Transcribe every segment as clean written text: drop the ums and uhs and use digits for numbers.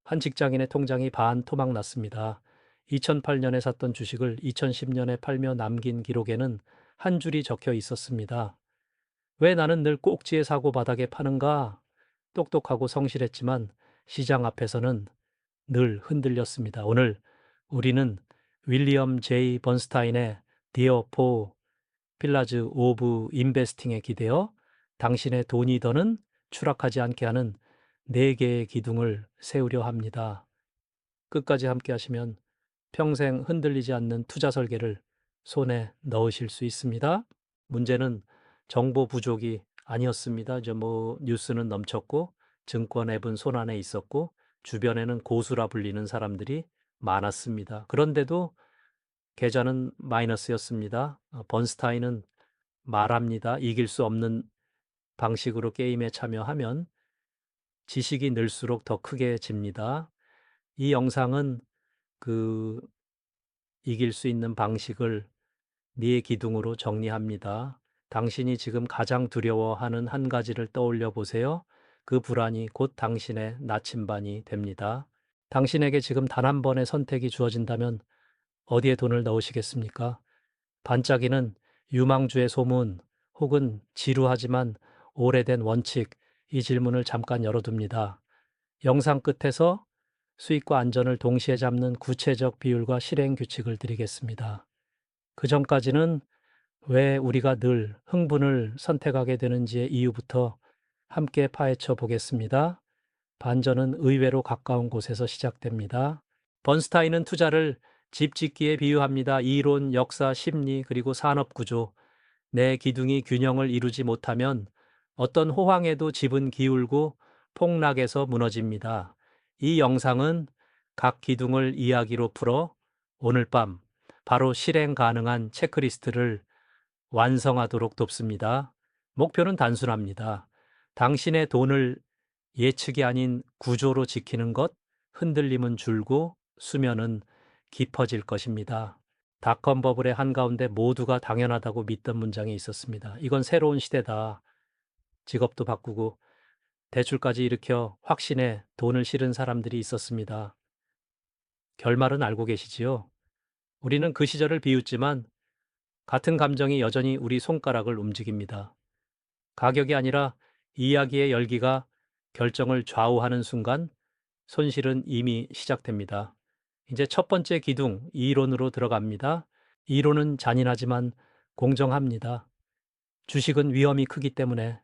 한 직장인의 통장이 반토막 났습니다. 2008년에 샀던 주식을 2010년에 팔며 남긴 기록에는 한 줄이 적혀 있었습니다. 왜 나는 늘 꼭지의 사고 바닥에 파는가? 똑똑하고 성실했지만 시장 앞에서는 늘 흔들렸습니다. 오늘 우리는 윌리엄 제이 번스타인의 디어 포 필라즈 오브 인베스팅에 기대어 당신의 돈이 더는 추락하지 않게 하는 네 개의 기둥을 세우려 합니다. 끝까지 함께 하시면 평생 흔들리지 않는 투자 설계를 손에 넣으실 수 있습니다. 문제는 정보 부족이 아니었습니다. 뉴스는 넘쳤고 증권 앱은 손안에 있었고 주변에는 고수라 불리는 사람들이 많았습니다. 그런데도 계좌는 마이너스였습니다. 번스타인은 말합니다. 이길 수 없는 방식으로 게임에 참여하면 지식이 늘수록 더 크게 집니다. 이 영상은 그 이길 수 있는 방식을 네 기둥으로 정리합니다. 당신이 지금 가장 두려워하는 한 가지를 떠올려 보세요. 그 불안이 곧 당신의 나침반이 됩니다. 당신에게 지금 단 한 번의 선택이 주어진다면 어디에 돈을 넣으시겠습니까? 반짝이는 유망주의 소문 혹은 지루하지만 오래된 원칙, 이 질문을 잠깐 열어둡니다. 영상 끝에서 수익과 안전을 동시에 잡는 구체적 비율과 실행 규칙을 드리겠습니다. 그 전까지는 왜 우리가 늘 흥분을 선택하게 되는지의 이유부터 함께 파헤쳐 보겠습니다. 반전은 의외로 가까운 곳에서 시작됩니다. 번스타인은 투자를 집 짓기에 비유합니다. 이론, 역사, 심리, 그리고 산업 구조. 내 기둥이 균형을 이루지 못하면 어떤 호황에도 집은 기울고 폭락에서 무너집니다. 이 영상은 각 기둥을 이야기로 풀어 오늘 밤 바로 실행 가능한 체크리스트를 완성하도록 돕습니다. 목표는 단순합니다. 당신의 돈을 예측이 아닌 구조로 지키는 것, 흔들림은 줄고 수면은 깊어질 것입니다. 닷컴 버블의 한가운데 모두가 당연하다고 믿던 문장이 있었습니다. 이건 새로운 시대다. 직업도 바꾸고 대출까지 일으켜 확신에 돈을 실은 사람들이 있었습니다. 결말은 알고 계시지요? 우리는 그 시절을 비웃지만 같은 감정이 여전히 우리 손가락을 움직입니다. 가격이 아니라 이야기의 열기가 결정을 좌우하는 순간 손실은 이미 시작됩니다. 이제 첫 번째 기둥, 이론으로 들어갑니다. 이론은 잔인하지만 공정합니다. 주식은 위험이 크기 때문에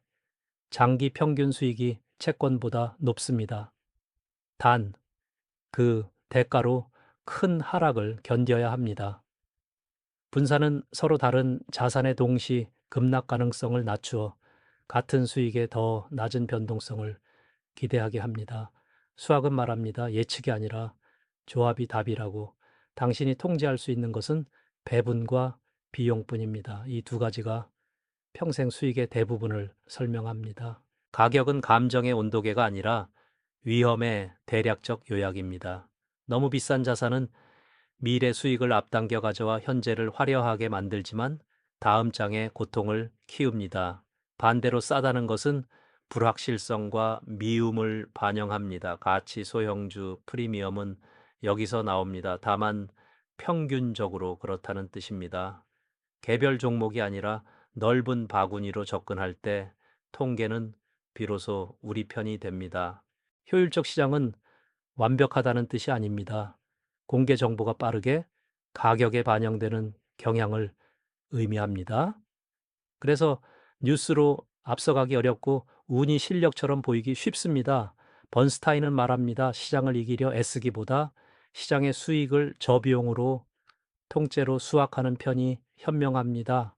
장기 평균 수익이 채권보다 높습니다. 단, 그 대가로 큰 하락을 견뎌야 합니다. 분산은 서로 다른 자산의 동시 급락 가능성을 낮추어 같은 수익의 더 낮은 변동성을 기대하게 합니다. 수학은 말합니다. 예측이 아니라 조합이 답이라고. 당신이 통제할 수 있는 것은 배분과 비용뿐입니다. 이 두 가지가 평생 수익의 대부분을 설명합니다. 가격은 감정의 온도계가 아니라 위험의 대략적 요약입니다. 너무 비싼 자산은 미래 수익을 앞당겨 가져와 현재를 화려하게 만들지만 다음 장의 고통을 키웁니다. 반대로 싸다는 것은 불확실성과 미움을 반영합니다. 가치 소형주 프리미엄은 여기서 나옵니다. 다만 평균적으로 그렇다는 뜻입니다. 개별 종목이 아니라 넓은 바구니로 접근할 때 통계는 비로소 우리 편이 됩니다. 효율적 시장은 완벽하다는 뜻이 아닙니다. 공개 정보가 빠르게 가격에 반영되는 경향을 의미합니다. 그래서 뉴스로 앞서가기 어렵고 운이 실력처럼 보이기 쉽습니다. 번스타인은 말합니다. 시장을 이기려 애쓰기보다 시장의 수익을 저비용으로 통째로 수확하는 편이 현명합니다.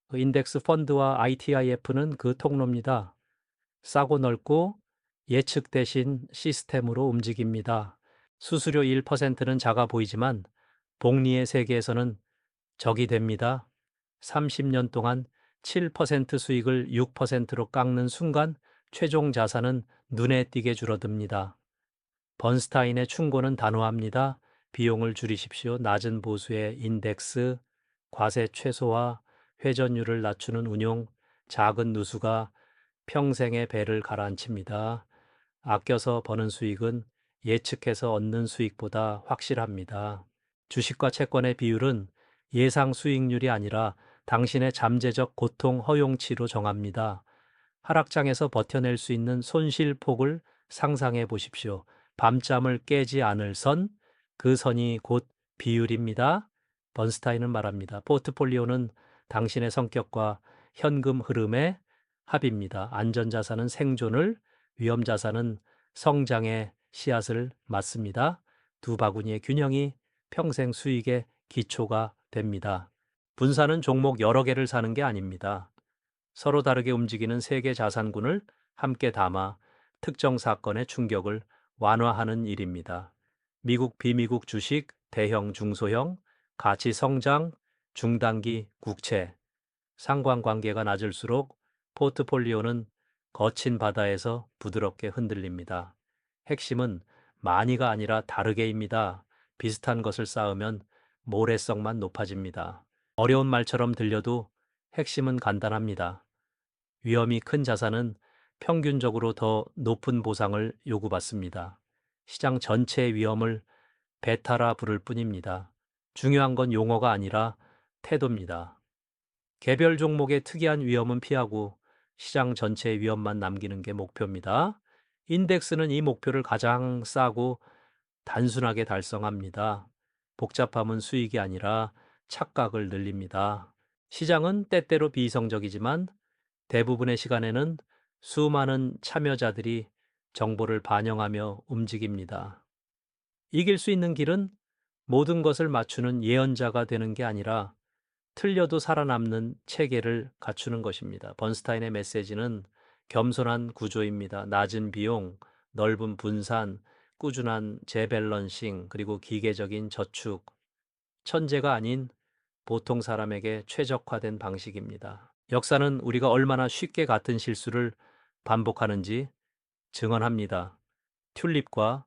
그 인덱스 펀드와 ITIF는 그 통로입니다. 싸고 넓고 예측 대신 시스템으로 움직입니다. 수수료 1%는 작아 보이지만 복리의 세계에서는 적이 됩니다. 30년 동안 7% 수익을 6%로 깎는 순간 최종 자산은 눈에 띄게 줄어듭니다. 번스타인의 충고는 단호합니다. 비용을 줄이십시오. 낮은 보수의 인덱스, 과세 최소화, 회전율을 낮추는 운용, 작은 누수가 평생의 배를 가라앉힙니다. 아껴서 버는 수익은 예측해서 얻는 수익보다 확실합니다. 주식과 채권의 비율은 예상 수익률이 아니라 당신의 잠재적 고통 허용치로 정합니다. 하락장에서 버텨낼 수 있는 손실 폭을 상상해 보십시오. 밤잠을 깨지 않을 선, 그 선이 곧 비율입니다. 번스타인은 말합니다. 포트폴리오는 당신의 성격과 현금 흐름의 합입니다. 안전자산은 생존을, 위험자산은 성장의 씨앗을 맞습니다. 두 바구니의 균형이 평생 수익의 기초가 됩니다. 분산은 종목 여러 개를 사는 게 아닙니다. 서로 다르게 움직이는 세 개 자산군을 함께 담아 특정 사건의 충격을 완화하는 일입니다. 미국, 비미국 주식, 대형, 중소형, 가치 성장, 중단기, 국채. 상관관계가 낮을수록 포트폴리오는 거친 바다에서 부드럽게 흔들립니다. 핵심은 많이가 아니라 다르게입니다. 비슷한 것을 쌓으면 모래성만 높아집니다. 어려운 말처럼 들려도 핵심은 간단합니다. 위험이 큰 자산은 평균적으로 더 높은 보상을 요구받습니다. 시장 전체의 위험을 베타라 부를 뿐입니다. 중요한 건 용어가 아니라 태도입니다. 개별 종목의 특이한 위험은 피하고 시장 전체의 위험만 남기는 게 목표입니다. 인덱스는 이 목표를 가장 싸고 단순하게 달성합니다. 복잡함은 수익이 아니라 착각을 늘립니다. 시장은 때때로 비이성적이지만 대부분의 시간에는 수많은 참여자들이 정보를 반영하며 움직입니다. 이길 수 있는 길은 모든 것을 맞추는 예언자가 되는 게 아니라 틀려도 살아남는 체계를 갖추는 것입니다. 번스타인의 메시지는 겸손한 구조입니다. 낮은 비용, 넓은 분산, 꾸준한 재밸런싱, 그리고 기계적인 저축. 천재가 아닌 보통 사람에게 최적화된 방식입니다. 역사는 우리가 얼마나 쉽게 같은 실수를 반복하는지 증언합니다. 튤립과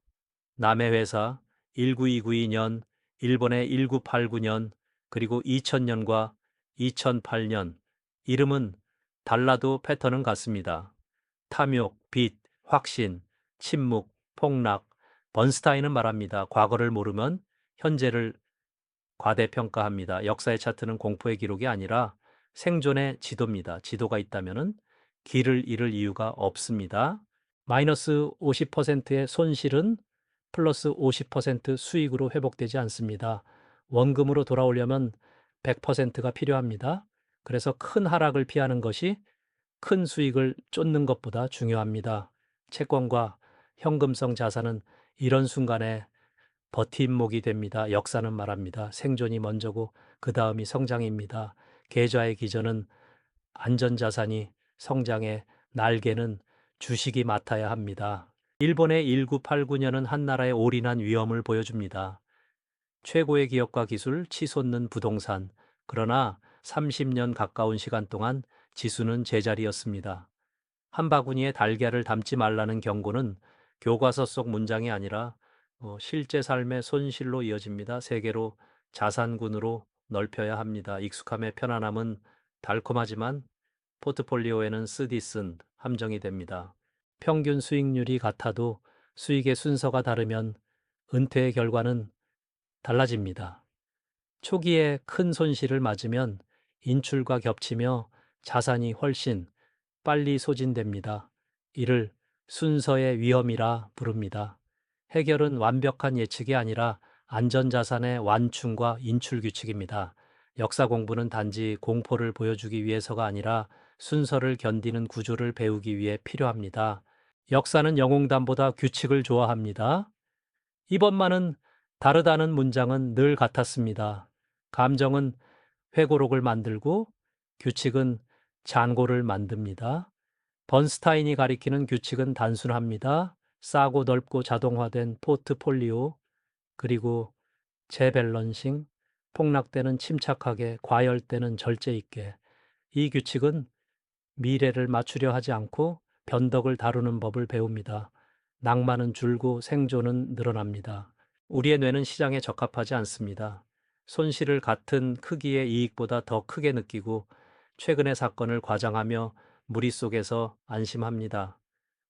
남의 회사 19292년, 일본의 1989년, 그리고 2000년과 2008년. 이름은 달라도 패턴은 같습니다. 탐욕, 빚, 확신, 침묵, 폭락. 번스타인은 말합니다. 과거를 모르면 현재를 과대평가합니다. 역사의 차트는 공포의 기록이 아니라 생존의 지도입니다. 지도가 있다면 길을 잃을 이유가 없습니다. 마이너스 50%의 손실은 플러스 50% 수익으로 회복되지 않습니다. 원금으로 돌아오려면 100%가 필요합니다. 그래서 큰 하락을 피하는 것이 큰 수익을 쫓는 것보다 중요합니다. 채권과 현금성 자산은 이런 순간에 버팀목이 됩니다. 역사는 말합니다. 생존이 먼저고 그 다음이 성장입니다. 계좌의 기전은 안전자산이 성장의 날개는 주식이 맡아야 합니다. 일본의 1989년은 한 나라의 올인한 위험을 보여줍니다. 최고의 기업과 기술, 치솟는 부동산. 그러나 30년 가까운 시간 동안 지수는 제자리였습니다. 한 바구니에 달걀을 담지 말라는 경고는 교과서 속 문장이 아니라 실제 삶의 손실로 이어집니다. 세계로 자산군으로 넓혀야 합니다. 익숙함의 편안함은 달콤하지만 포트폴리오에는 쓰디쓴 함정이 됩니다. 평균 수익률이 같아도 수익의 순서가 다르면 은퇴의 결과는 달라집니다. 초기에 큰 손실을 맞으면 인출과 겹치며 자산이 훨씬 빨리 소진됩니다. 이를 순서의 위험이라 부릅니다. 해결은 완벽한 예측이 아니라 안전자산의 완충과 인출 규칙입니다. 역사 공부는 단지 공포를 보여주기 위해서가 아니라 순서를 견디는 구조를 배우기 위해 필요합니다. 역사는 영웅담보다 규칙을 좋아합니다. 이번만은 다르다는 문장은 늘 같았습니다. 감정은 회고록을 만들고 규칙은 잔고를 만듭니다. 번스타인이 가리키는 규칙은 단순합니다. 싸고 넓고 자동화된 포트폴리오, 그리고 재밸런싱, 폭락 때는 침착하게, 과열 때는 절제 있게. 이 규칙은 미래를 맞추려 하지 않고 변덕을 다루는 법을 배웁니다. 낭만은 줄고 생존은 늘어납니다. 우리의 뇌는 시장에 적합하지 않습니다. 손실을 같은 크기의 이익보다 더 크게 느끼고 최근의 사건을 과장하며 무리 속에서 안심합니다.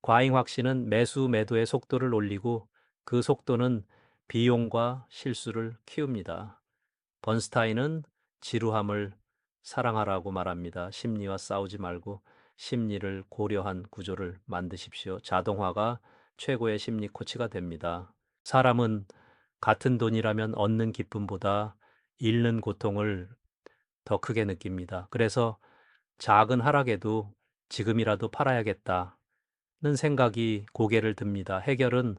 과잉 확신은 매수 매도의 속도를 올리고 그 속도는 비용과 실수를 키웁니다. 번스타인은 지루함을 사랑하라고 말합니다. 심리와 싸우지 말고 심리를 고려한 구조를 만드십시오. 자동화가 최고의 심리 코치가 됩니다. 사람은 같은 돈이라면 얻는 기쁨보다 잃는 고통을 더 크게 느낍니다. 그래서 작은 하락에도 지금이라도 팔아야겠다는 생각이 고개를 듭니다. 해결은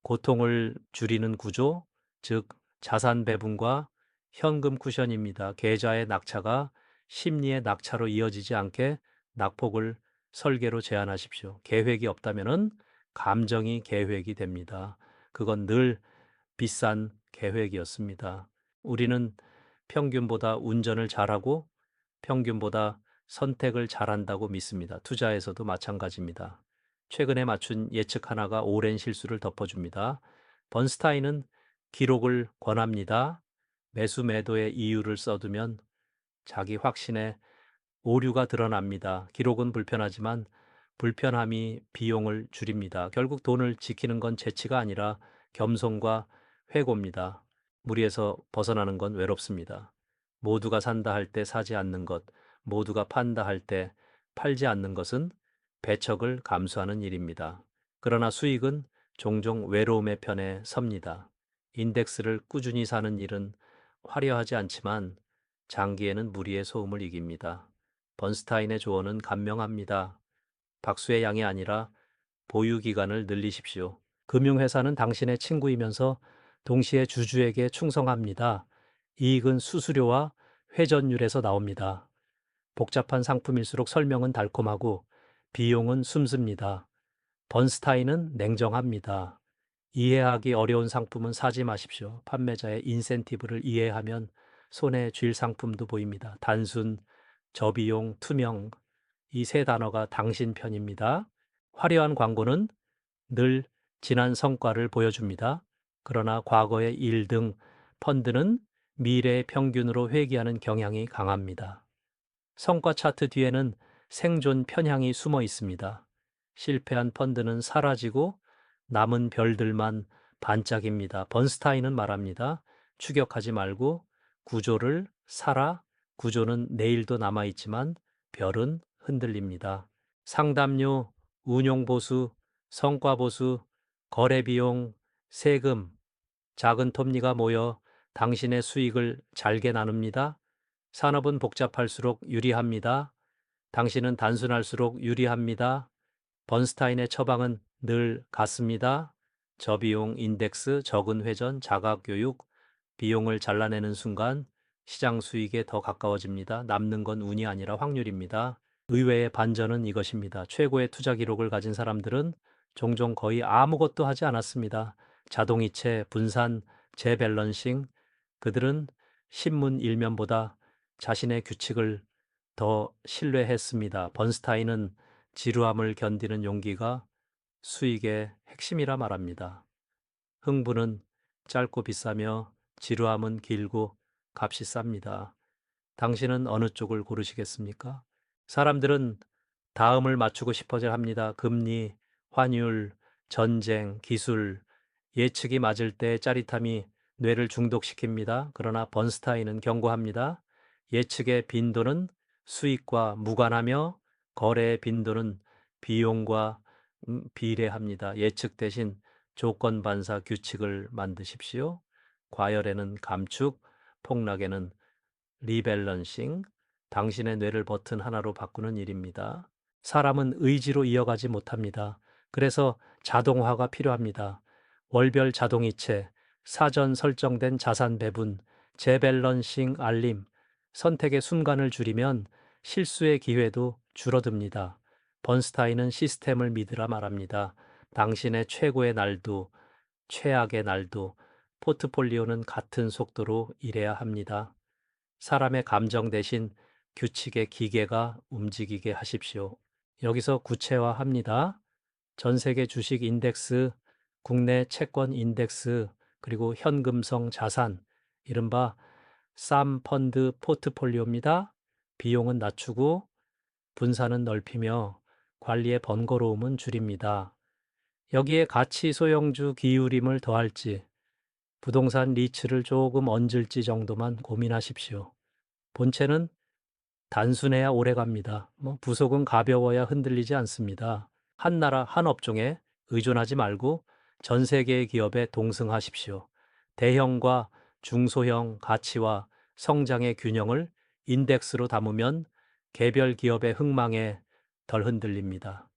고통을 줄이는 구조, 즉 자산 배분과 현금 쿠션입니다. 계좌의 낙차가 심리의 낙차로 이어지지 않게 낙폭을 설계로 제한하십시오. 계획이 없다면은 감정이 계획이 됩니다. 그건 늘 비싼 계획이었습니다. 우리는 평균보다 운전을 잘하고 평균보다 선택을 잘한다고 믿습니다. 투자에서도 마찬가지입니다. 최근에 맞춘 예측 하나가 오랜 실수를 덮어줍니다. 번스타인은 기록을 권합니다. 매수 매도의 이유를 써두면 자기 확신에 오류가 드러납니다. 기록은 불편하지만 불편함이 비용을 줄입니다. 결국 돈을 지키는 건 재치가 아니라 겸손과 회고입니다. 무리에서 벗어나는 건 외롭습니다. 모두가 산다 할 때 사지 않는 것, 모두가 판다 할 때 팔지 않는 것은 배척을 감수하는 일입니다. 그러나 수익은 종종 외로움의 편에 섭니다. 인덱스를 꾸준히 사는 일은 화려하지 않지만 장기에는 무리의 소음을 이깁니다. 번스타인의 조언은 간명합니다. 박수의 양이 아니라 보유 기간을 늘리십시오. 금융회사는 당신의 친구이면서 동시에 주주에게 충성합니다. 이익은 수수료와 회전율에서 나옵니다. 복잡한 상품일수록 설명은 달콤하고 비용은 숨습니다. 번스타인은 냉정합니다. 이해하기 어려운 상품은 사지 마십시오. 판매자의 인센티브를 이해하면 손에 쥘 상품도 보입니다. 단순, 저비용, 투명, 이 세 단어가 당신 편입니다. 화려한 광고는 늘 지난 성과를 보여줍니다. 그러나 과거의 1등 펀드는 미래의 평균으로 회귀하는 경향이 강합니다. 성과 차트 뒤에는 생존 편향이 숨어 있습니다. 실패한 펀드는 사라지고 남은 별들만 반짝입니다. 번스타인은 말합니다. 추격하지 말고 구조를 사라. 구조는 내일도 남아있지만 별은 흔들립니다. 상담료, 운용보수, 성과보수, 거래비용, 세금, 작은 톱니가 모여 당신의 수익을 잘게 나눕니다. 산업은 복잡할수록 유리합니다. 당신은 단순할수록 유리합니다. 번스타인의 처방은 늘 같습니다. 저비용 인덱스, 적은 회전, 자가교육, 비용을 잘라내는 순간 시장 수익에 더 가까워집니다. 남는 건 운이 아니라 확률입니다. 의외의 반전은 이것입니다. 최고의 투자 기록을 가진 사람들은 종종 거의 아무것도 하지 않았습니다. 자동이체, 분산, 재밸런싱, 그들은 신문 일면보다 자신의 규칙을 더 신뢰했습니다. 번스타인은 지루함을 견디는 용기가 수익의 핵심이라 말합니다. 흥분은 짧고 비싸며 지루함은 길고 값이 쌉니다. 당신은 어느 쪽을 고르시겠습니까? 사람들은 다음을 맞추고 싶어져 합니다. 금리, 환율, 전쟁, 기술, 예측이 맞을 때 짜릿함이 뇌를 중독시킵니다. 그러나 번스타인은 경고합니다. 예측의 빈도는 수익과 무관하며 거래의 빈도는 비용과 비례합니다. 예측 대신 조건 반사 규칙을 만드십시오. 과열에는 감축, 폭락에는 리밸런싱, 당신의 뇌를 버튼 하나로 바꾸는 일입니다. 사람은 의지로 이어가지 못합니다. 그래서 자동화가 필요합니다. 월별 자동이체, 사전 설정된 자산 배분, 재밸런싱 알림, 선택의 순간을 줄이면 실수의 기회도 줄어듭니다. 번스타인은 시스템을 믿으라 말합니다. 당신의 최고의 날도 최악의 날도 포트폴리오는 같은 속도로 일해야 합니다. 사람의 감정 대신 규칙의 기계가 움직이게 하십시오. 여기서 구체화합니다. 전 세계 주식 인덱스, 국내 채권 인덱스, 그리고 현금성 자산, 이른바 쌈 펀드 포트폴리오입니다. 비용은 낮추고 분산은 넓히며 관리의 번거로움은 줄입니다. 여기에 가치 소형주 기울임을 더할지 부동산 리츠를 조금 얹을지 정도만 고민하십시오. 본체는 단순해야 오래갑니다. 부속은 가벼워야 흔들리지 않습니다. 한 나라, 한 업종에 의존하지 말고 전 세계의 기업에 동승하십시오. 대형과 중소형 가치와 성장의 균형을 인덱스로 담으면 개별 기업의 흥망에 덜 흔들립니다.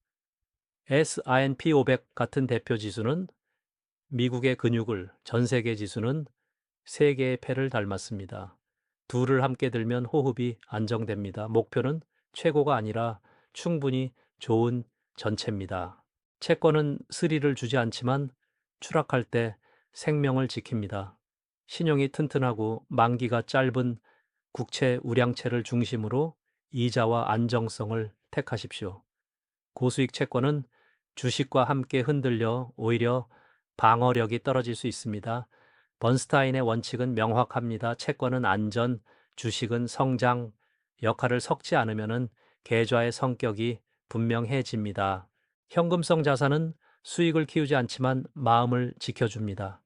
S&P 500 같은 대표 지수는 미국의 근육을, 전 세계 지수는 세계의 패를 닮았습니다. 둘을 함께 들면 호흡이 안정됩니다. 목표는 최고가 아니라 충분히 좋은 전체입니다. 채권은 스릴을 주지 않지만 추락할 때 생명을 지킵니다. 신용이 튼튼하고 만기가 짧은 국채 우량채를 중심으로 이자와 안정성을 택하십시오. 고수익 채권은 주식과 함께 흔들려 오히려 방어력이 떨어질 수 있습니다. 번스타인의 원칙은 명확합니다. 채권은 안전, 주식은 성장. 역할을 섞지 않으면 계좌의 성격이 분명해집니다. 현금성 자산은 수익을 키우지 않지만 마음을 지켜줍니다.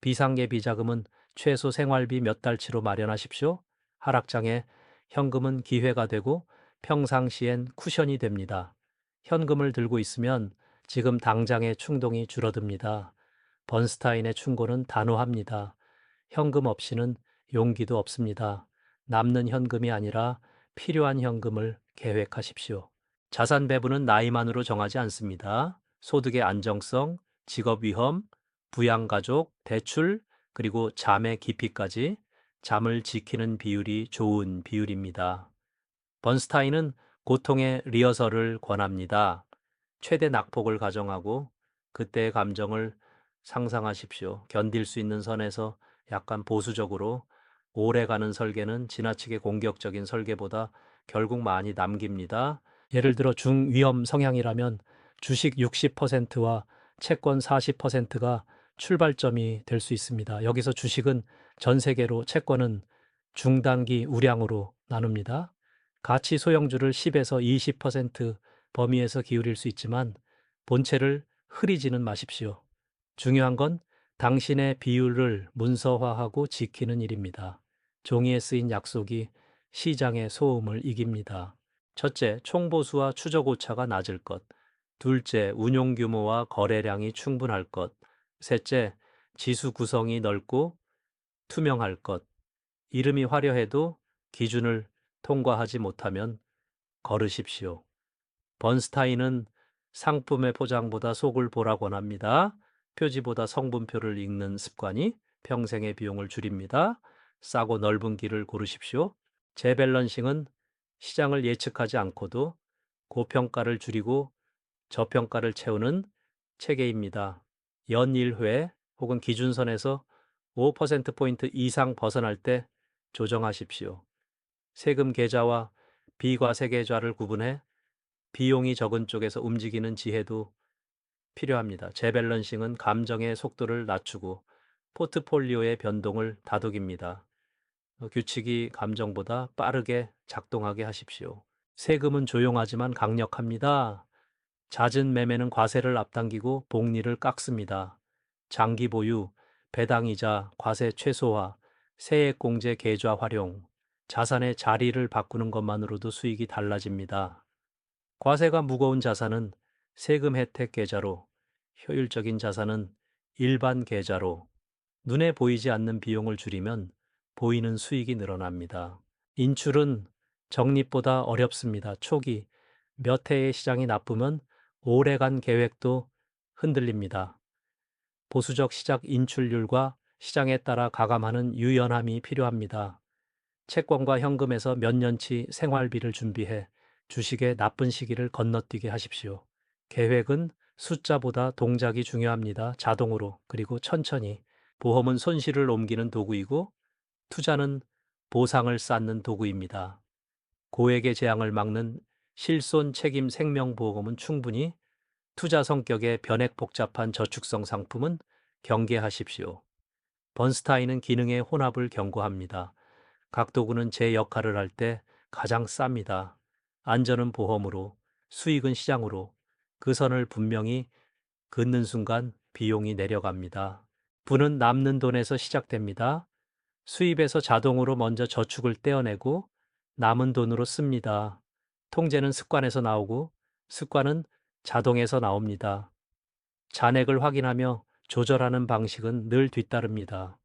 비상계 비자금은 최소 생활비 몇 달치로 마련하십시오. 하락장에 현금은 기회가 되고 평상시엔 쿠션이 됩니다. 현금을 들고 있으면 지금 당장의 충동이 줄어듭니다. 번스타인의 충고는 단호합니다. 현금 없이는 용기도 없습니다. 남는 현금이 아니라 필요한 현금을 계획하십시오. 자산 배분은 나이만으로 정하지 않습니다. 소득의 안정성, 직업 위험, 부양가족, 대출, 그리고 잠의 깊이까지 잠을 지키는 비율이 좋은 비율입니다. 번스타인은 고통의 리허설을 권합니다. 최대 낙폭을 가정하고 그때의 감정을 상상하십시오. 견딜 수 있는 선에서 약간 보수적으로 오래가는 설계는 지나치게 공격적인 설계보다 결국 많이 남깁니다. 예를 들어 중위험 성향이라면 주식 60%와 채권 40%가 출발점이 될 수 있습니다. 여기서 주식은 전 세계로, 채권은 중단기 우량으로 나눕니다. 가치 소형주를 10에서 20% 범위에서 기울일 수 있지만 본체를 흐리지는 마십시오. 중요한 건 당신의 비율을 문서화하고 지키는 일입니다. 종이에 쓰인 약속이 시장의 소음을 이깁니다. 첫째, 총보수와 추적 오차가 낮을 것. 둘째, 운용 규모와 거래량이 충분할 것. 셋째, 지수 구성이 넓고 투명할 것. 이름이 화려해도 기준을 통과하지 못하면 걸으십시오. 번스타인은 상품의 포장보다 속을 보라 권합니다. 표지보다 성분표를 읽는 습관이 평생의 비용을 줄입니다. 싸고 넓은 길을 고르십시오. 재밸런싱은 시장을 예측하지 않고도 고평가를 줄이고 저평가를 채우는 체계입니다. 연일회 혹은 기준선에서 5%포인트 이상 벗어날 때 조정하십시오. 세금 계좌와 비과세 계좌를 구분해 비용이 적은 쪽에서 움직이는 지혜도 필요합니다. 재밸런싱은 감정의 속도를 낮추고 포트폴리오의 변동을 다독입니다. 규칙이 감정보다 빠르게 작동하게 하십시오. 세금은 조용하지만 강력합니다. 잦은 매매는 과세를 앞당기고 복리를 깎습니다. 장기 보유, 배당이자, 과세 최소화, 세액공제 계좌 활용, 자산의 자리를 바꾸는 것만으로도 수익이 달라집니다. 과세가 무거운 자산은 세금 혜택 계좌로, 효율적인 자산은 일반 계좌로, 눈에 보이지 않는 비용을 줄이면 보이는 수익이 늘어납니다. 인출은 적립보다 어렵습니다. 초기 몇 해의 시장이 나쁘면 오래간 계획도 흔들립니다. 보수적 시작 인출률과 시장에 따라 가감하는 유연함이 필요합니다. 채권과 현금에서 몇 년치 생활비를 준비해 주식의 나쁜 시기를 건너뛰게 하십시오. 계획은 숫자보다 동작이 중요합니다. 자동으로, 그리고 천천히. 보험은 손실을 옮기는 도구이고 투자는 보상을 쌓는 도구입니다. 고액의 재앙을 막는 실손 책임 생명보험은 충분히, 투자 성격의 변액 복잡한 저축성 상품은 경계하십시오. 번스타인은 기능의 혼합을 경고합니다. 각 도구는 제 역할을 할 때 가장 쌉니다. 안전은 보험으로, 수익은 시장으로. 그 선을 분명히 긋는 순간 비용이 내려갑니다. 부는 남는 돈에서 시작됩니다. 수입에서 자동으로 먼저 저축을 떼어내고 남은 돈으로 씁니다. 통제는 습관에서 나오고 습관은 자동에서 나옵니다. 잔액을 확인하며 조절하는 방식은 늘 뒤따릅니다.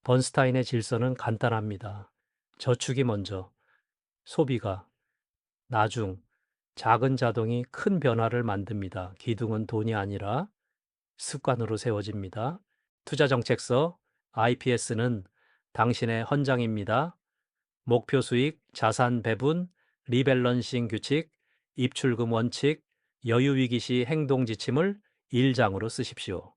번스타인의 질서는 간단합니다. 저축이 먼저, 소비가 나중, 작은 자동이 큰 변화를 만듭니다. 기둥은 돈이 아니라 습관으로 세워집니다. 투자정책서 IPS는 당신의 헌장입니다. 목표 수익, 자산 배분, 리밸런싱 규칙, 입출금 원칙, 여유 위기 시 행동 지침을 1장으로 쓰십시오.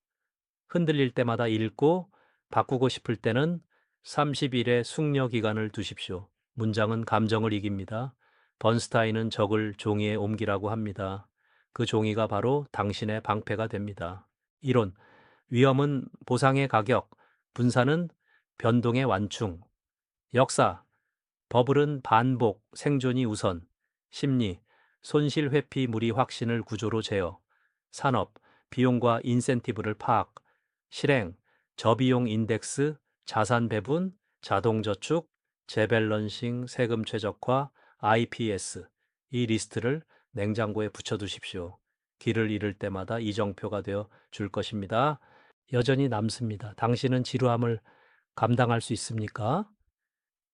흔들릴 때마다 읽고 바꾸고 싶을 때는 30일의 숙려 기간을 두십시오. 문장은 감정을 이깁니다. 번스타인은 적을 종이에 옮기라고 합니다. 그 종이가 바로 당신의 방패가 됩니다. 이론, 위험은 보상의 가격, 분산은 변동의 완충. 역사, 버블은 반복, 생존이 우선. 심리, 손실 회피 무리 확신을 구조로 제어. 산업, 비용과 인센티브를 파악. 실행, 저비용 인덱스, 자산 배분, 자동 저축, 재밸런싱, 세금 최적화, IPS. 이 리스트를 냉장고에 붙여두십시오. 길을 잃을 때마다 이정표가 되어 줄 것입니다. 여전히 남습니다. 당신은 지루함을 감당할 수 있습니까?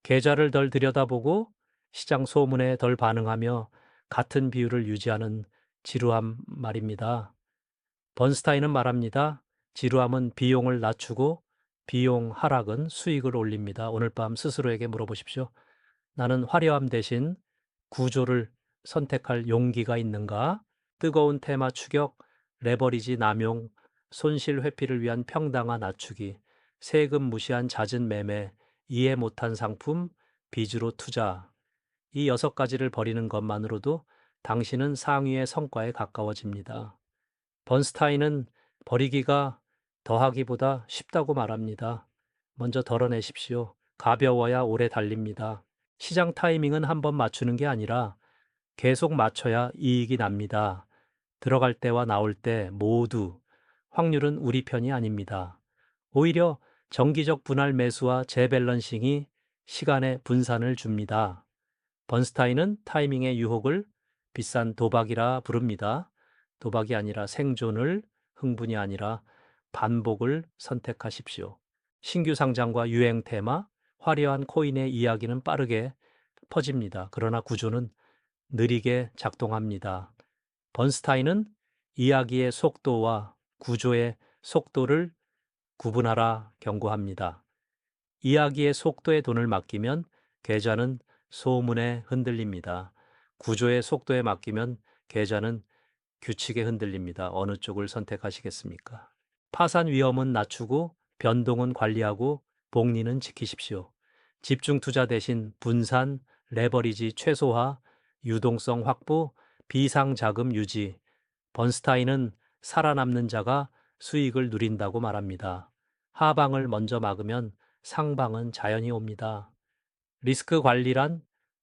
계좌를 덜 들여다보고 시장 소문에 덜 반응하며 같은 비율을 유지하는 지루함 말입니다. 번스타인은 말합니다. 지루함은 비용을 낮추고 비용 하락은 수익을 올립니다. 오늘 밤 스스로에게 물어보십시오. 나는 화려함 대신 구조를 선택할 용기가 있는가? 뜨거운 테마 추격, 레버리지 남용, 손실 회피를 위한 평당화 낮추기, 세금 무시한 잦은 매매, 이해 못한 상품, 빚으로 투자. 이 6가지를 버리는 것만으로도 당신은 상위의 성과에 가까워집니다. 번스타인은 버리기가 더하기보다 쉽다고 말합니다. 먼저 덜어내십시오. 가벼워야 오래 달립니다. 시장 타이밍은 한번 맞추는 게 아니라 계속 맞춰야 이익이 납니다. 들어갈 때와 나올 때 모두 확률은 우리 편이 아닙니다. 오히려 정기적 분할 매수와 재밸런싱이 시간의 분산을 줍니다. 번스타인은 타이밍의 유혹을 비싼 도박이라 부릅니다. 도박이 아니라 생존을, 흥분이 아니라 반복을 선택하십시오. 신규 상장과 유행 테마, 화려한 코인의 이야기는 빠르게 퍼집니다. 그러나 구조는 느리게 작동합니다. 번스타인은 이야기의 속도와 구조의 속도를 구분하라 경고합니다. 이야기의 속도에 돈을 맡기면 계좌는 소문에 흔들립니다. 구조의 속도에 맡기면 계좌는 규칙에 흔들립니다. 어느 쪽을 선택하시겠습니까? 파산 위험은 낮추고 변동은 관리하고 복리는 지키십시오. 집중 투자 대신 분산, 레버리지 최소화, 유동성 확보, 비상자금 유지. 번스타인은 살아남는 자가 수익을 누린다고 말합니다. 하방을 먼저 막으면 상방은 자연히 옵니다. 리스크 관리란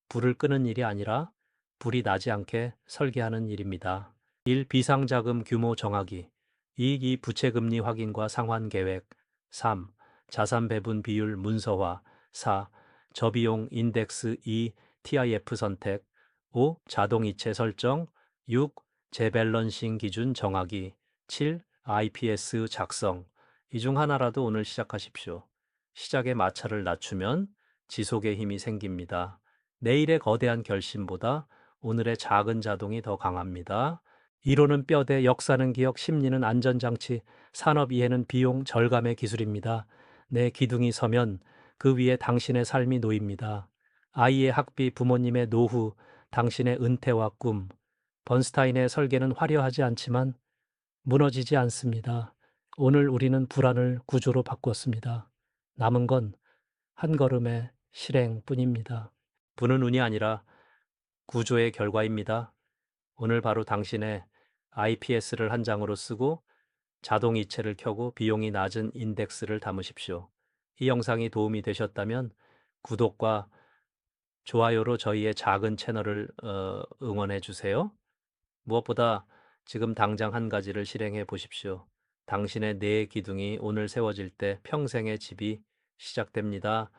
불을 끄는 일이 아니라 불이 나지 않게 설계하는 일입니다. 1. 비상자금 규모 정하기. 2. 부채금리 확인과 상환 계획. 3. 자산 배분 비율 문서화. 4. 저비용 인덱스 2. TIF 선택. 5. 자동 이체 설정. 6. 재밸런싱 기준 정하기. 7. IPS 작성. 이 중 하나라도 오늘 시작하십시오. 시작의 마찰을 낮추면 지속의 힘이 생깁니다. 내일의 거대한 결심보다 오늘의 작은 자동이 더 강합니다. 이론은 뼈대, 역사는 기억, 심리는 안전장치, 산업 이해는 비용 절감의 기술입니다. 내 기둥이 서면 그 위에 당신의 삶이 놓입니다. 아이의 학비, 부모님의 노후, 당신의 은퇴와 꿈. 번스타인의 설계는 화려하지 않지만 무너지지 않습니다. 오늘 우리는 불안을 구조로 바꿨습니다. 남은 건 한 걸음의 실행뿐입니다. 부는 운이 아니라 구조의 결과입니다. 오늘 바로 당신의 IPS를 한 장으로 쓰고 자동 이체를 켜고 비용이 낮은 인덱스를 담으십시오. 이 영상이 도움이 되셨다면 구독과 좋아요로 저희의 작은 채널을 응원해 주세요. 무엇보다 지금 당장 한 가지를 실행해 보십시오. 당신의 뇌 기둥이 오늘 세워질 때 평생의 집이 시작됩니다.